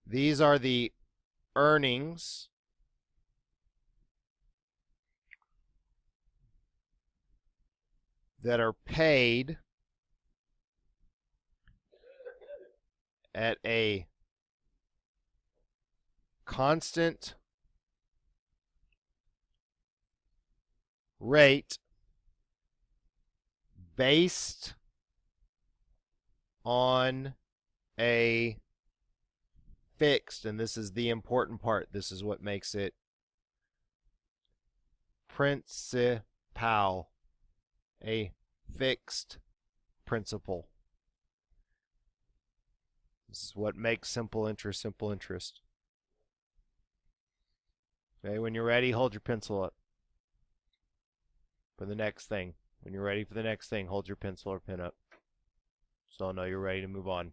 These are the earnings that are paid at a constant rate based on a fixed, and this is the important part, this is what makes it principal, a fixed principal. This is what makes simple interest simple interest. Okay, when you're ready, hold your pencil up for the next thing. When you're ready for the next thing, hold your pencil or pen up, so I'll know you're ready to move on.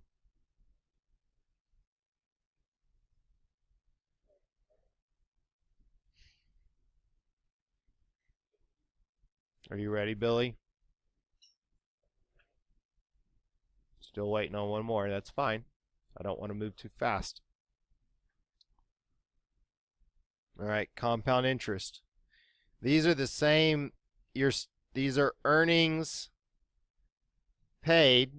Are you ready, Billy? Still waiting on one more. That's fine. I don't want to move too fast. All right, compound interest. These are the same. These are earnings paid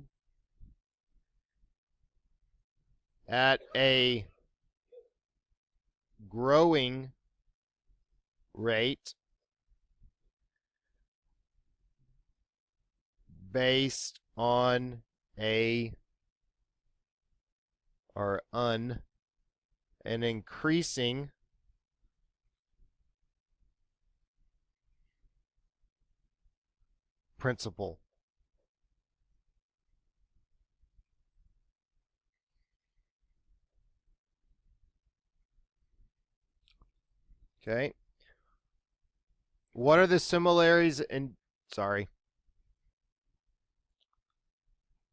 at a growing rate based on an increasing principal. Okay. What are the similarities in, sorry.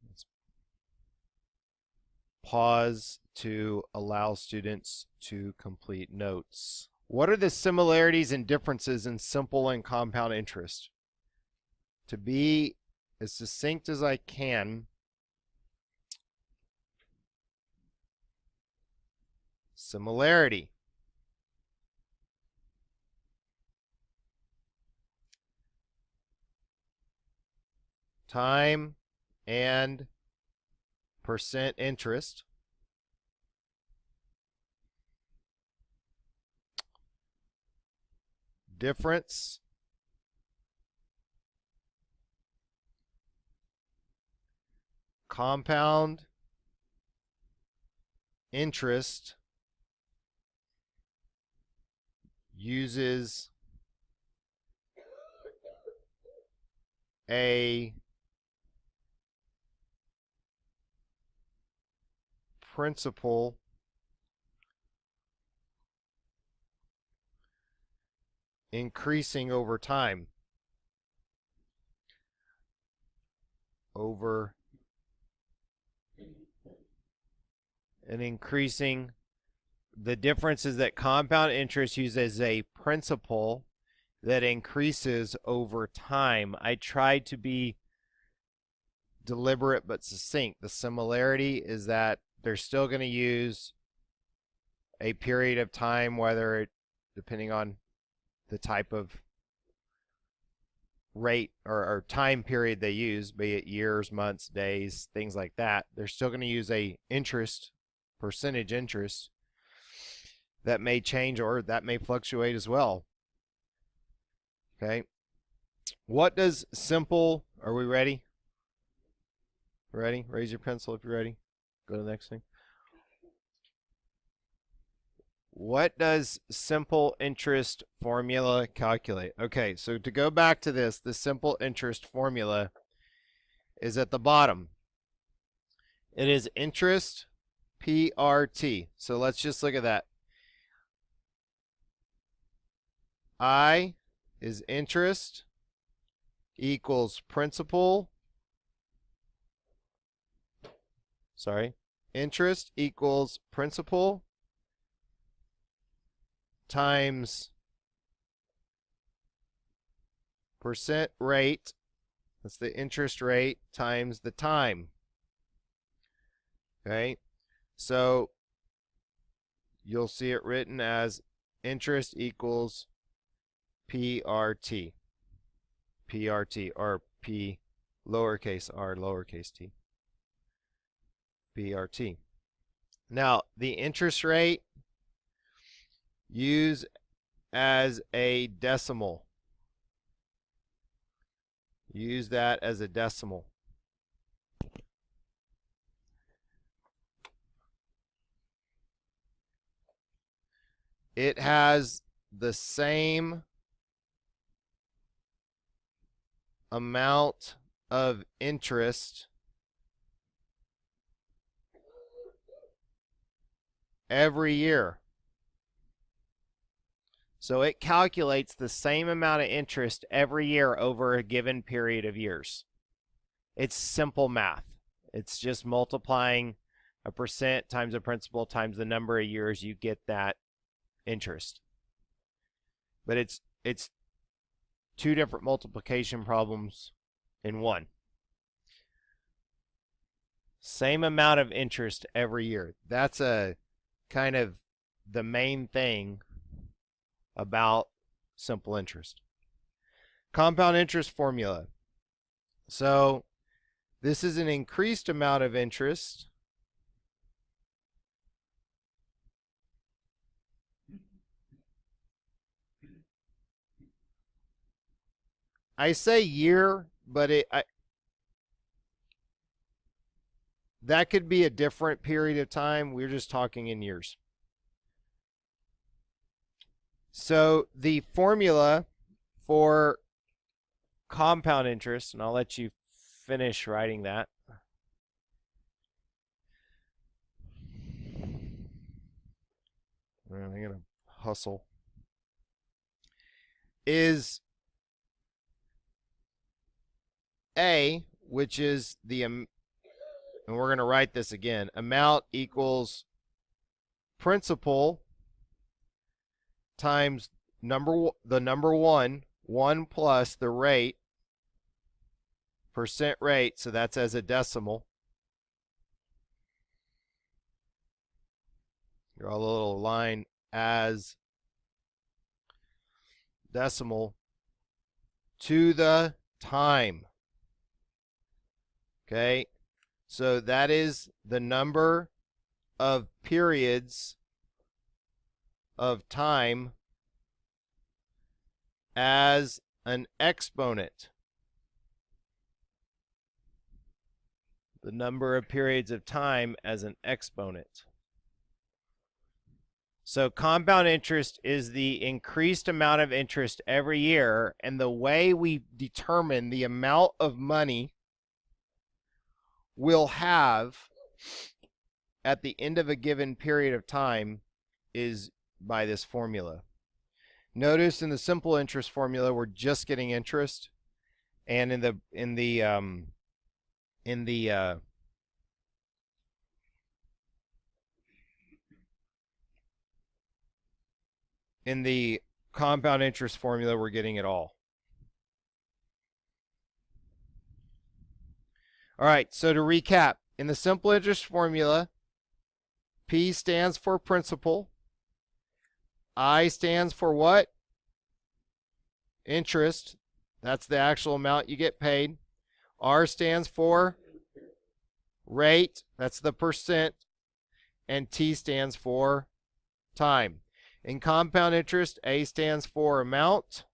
Let's pause to allow students to complete notes. What are the similarities and differences in simple and compound interest? To be as succinct as I can, similarity. Time and percent interest. Difference. Compound interest uses a principal increasing over time. Over and increasing. The difference is that compound interest uses a principal that increases over time. I tried to be deliberate but succinct. The similarity is that they're still going to use a period of time, whether it, depending on the type of rate or time period they use, be it years, months, days, things like that. They're still going to use a interest, percentage interest, that may change or that may fluctuate as well. Okay. What does simple, are we ready? Ready? Raise your pencil if you're ready. Go to the next thing. What does simple interest formula calculate? Okay, so to go back to this, the simple interest formula is at the bottom. It is interest PRT. So let's just look at that. I is interest equals principal. Sorry. Interest equals principal times percent rate, that's the interest rate, times the time. Okay, so you'll see it written as interest equals PRT. PRT, or P lowercase r lowercase t. PRT. Now, the interest rate, use as a decimal. Use that as a decimal. It has the same amount of interest every year. So it calculates the same amount of interest every year over a given period of years. It's simple math. It's just multiplying a percent times the principal times the number of years, you get that interest. But it's two different multiplication problems in one. Same amount of interest every year. That's a kind of the main thing about simple interest. Compound interest formula. So this is an increased amount of interest I say year, but that could be a different period of time. We're just talking in years. So the formula for compound interest, and I'll let you finish writing that. I'm going to hustle. Is A, which is the, and we're going to write this again, amount equals principal times the number 1 plus the rate, percent rate, so that's as a decimal. Draw a little line as decimal to the time. Okay, so that is the number of periods of time as an exponent. The number of periods of time as an exponent. So compound interest is the increased amount of interest every year, and the way we determine the amount of money we'll have at the end of a given period of time is by this formula. Notice in the simple interest formula we're just getting interest, and in the compound interest formula we're getting it all. All right, so to recap, in the simple interest formula, P stands for principal. I stands for what? Interest. That's the actual amount you get paid. R stands for rate. That's the percent. And T stands for time. In compound interest, A stands for amount.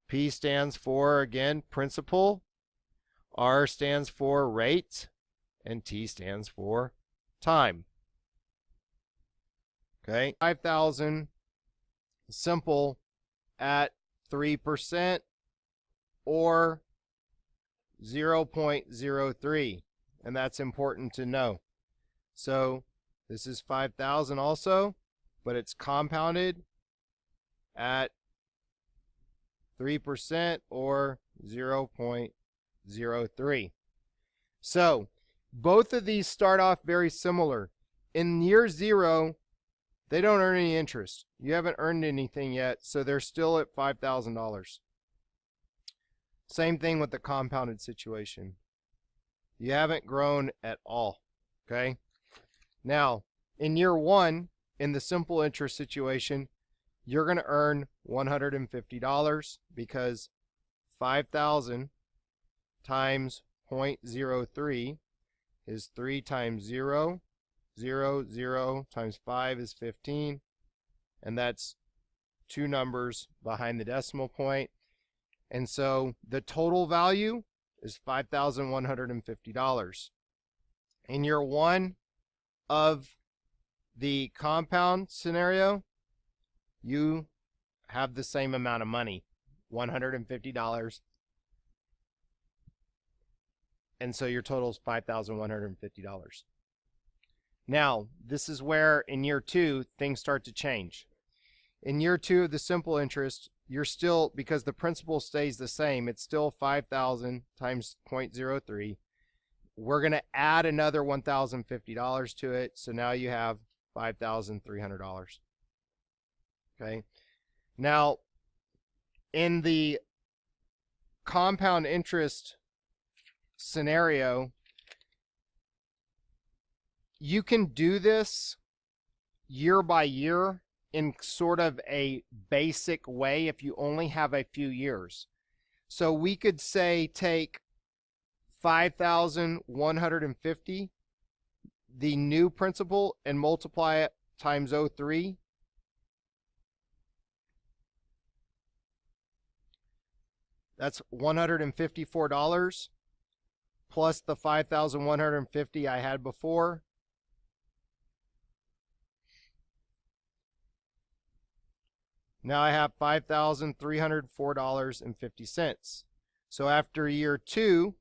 P stands for, again, principal. R stands for rate. And T stands for time. Okay, 5,000 simple at 3% or 0.03, and that's important to know. So this is 5,000 also, but it's compounded at 3% or 0.03. So both of these start off very similar. In year 0, they don't earn any interest. You haven't earned anything yet, so they're still at $5,000. Same thing with the compounded situation. You haven't grown at all, okay? Now, in year 1, in the simple interest situation, you're going to earn $150 because 5,000 times 0.03 is 3 times 0, 0, 0 times 5 is 15, and that's two numbers behind the decimal point. And so the total value is $5,150. In year one of the compound scenario, you have the same amount of money, $150. And so your total is $5,150. Now, this is where in year two, things start to change. In year two of the simple interest, you're still, because the principal stays the same, it's still 5,000 times 0.03. We're going to add another $1,050 to it. So now you have $5,300. Okay. Now, in the compound interest scenario, you can do this year by year in sort of a basic way if you only have a few years. So we could say take 5,150, the new principal, and multiply it times 0.03. That's $154 plus the 5,150 I had before. Now I have $5,304.50. So after year two,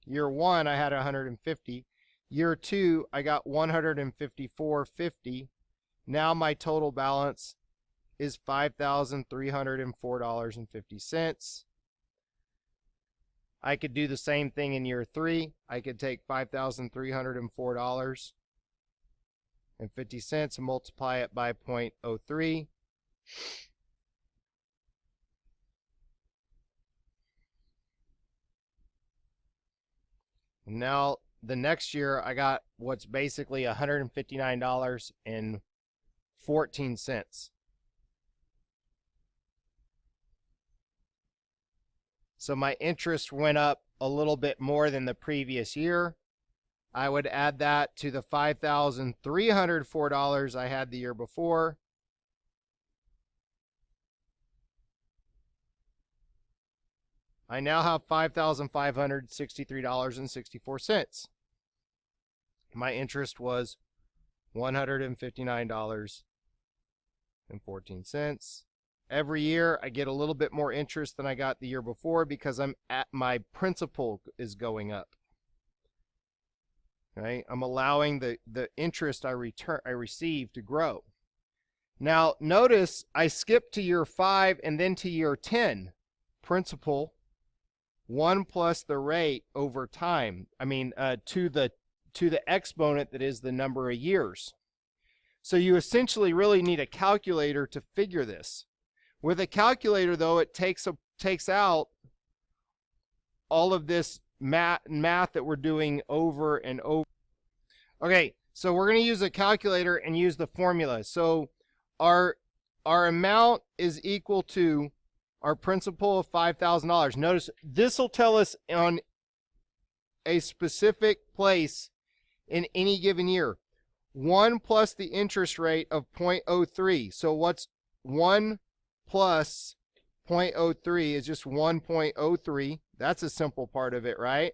year one I had 150. Year two I got 154.50. Now my total balance is $5,304.50. I could do the same thing in year three. I could take $5,304.50 and multiply it by 0.03. Now the next year I got what's basically $159.14. So my interest went up a little bit more than the previous year. I would add that to the $5,304 I had the year before. I now have $5,563.64. My interest was $159.14. Every year I get a little bit more interest than I got the year before because my principal is going up. Okay? I'm allowing the interest I receive to grow. Now notice I skipped to year 5 and then to year 10. Principal 1 plus the rate over time. I mean to the exponent that is the number of years. So you essentially really need a calculator to figure this. With a calculator, though, it takes out all of this math that we're doing over and over. Okay, so we're going to use a calculator and use the formula. So our amount is equal to our principal of $5,000. Notice this will tell us on a specific place in any given year. 1 plus the interest rate of 0.03. So what's 1 plus 0.03 is just 1.03. That's a simple part of it, right?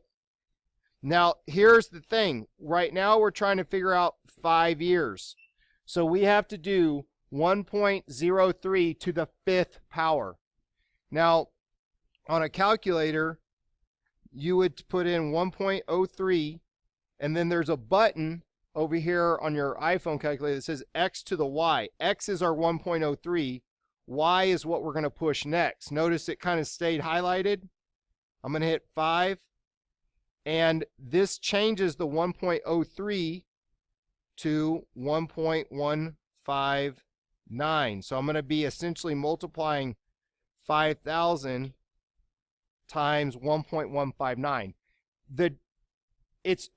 Now, here's the thing. Right now, we're trying to figure out 5 years. So we have to do 1.03 to the 5th power. Now, on a calculator, you would put in 1.03, and then there's a button over here on your iPhone calculator that says X to the Y. X is our 1.03. Y is what we're going to push next. Notice it kind of stayed highlighted. I'm going to hit 5. And this changes the 1.03 to 1.159. So I'm going to be essentially multiplying 5,000 times 1.159. It's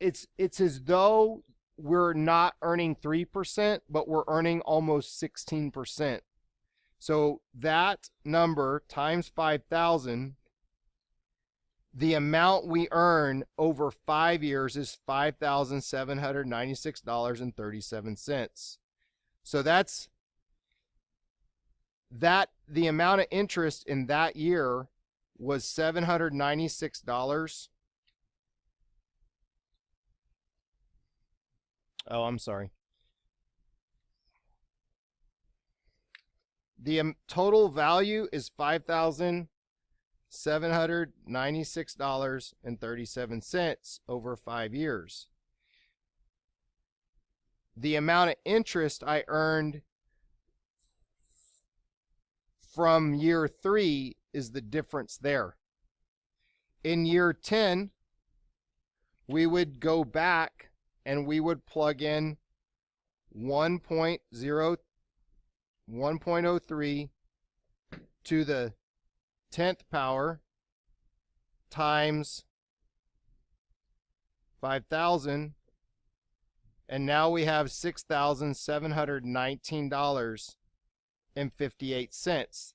as though we're not earning 3%, but we're earning almost 16%. So that number times 5,000, the amount we earn over 5 years is $5,796.37. So that's the amount of interest in that year was $796. Oh, I'm sorry. The total value is $5,796.37 over 5 years. The amount of interest I earned from year 3 is the difference there. In year 10, we would go back and we would plug in 1.03 to the 10th power times 5,000, and now we have $6,719.58.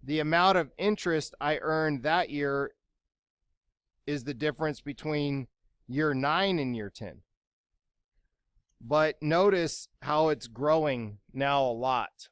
The amount of interest I earned that year is the difference between year 9 and year 10. But notice how it's growing now a lot.